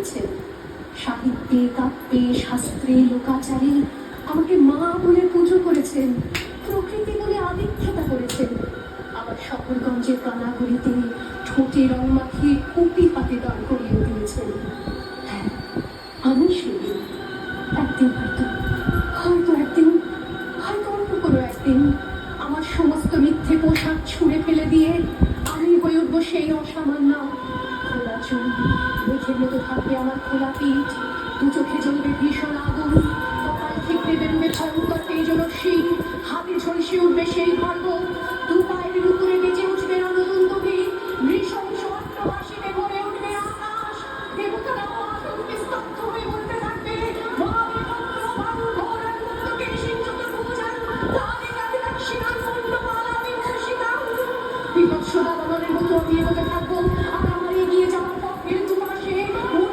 করেছেন। সাহিত্যে, কাব্যে, শাস্ত্রে, লোকাচারে আমাকে মা বলে পুজো করেছেন, প্রকৃতি বলে আদিক্ষেতা করেছেন। আবার শহরগঞ্জের কানাগড়িতে ঠোঁটে রং মাখিয়ে কুপি হাতে দাঁড় করিয়ে দিয়েছেন। হ্যাঁ, আমি সেদিন একদিন হয়তো অন্য কোনো একদিন আমার সমস্ত মিথ্যে পোশাক ছুঁড়ে ফেলে দিয়ে আমি হয়ে উঠবো সেই অসামান্য। খোলা চুল, মেঘের মতো থাকবে আমার খোলা পিঠ, দু চোখে জ্বলবে ভীষণ আগুন, কপাল থেকে বেরোবে ভয়ঙ্কর তেজরশ্মি, হাতে ঝলসে উঠবে সেই খড়গ।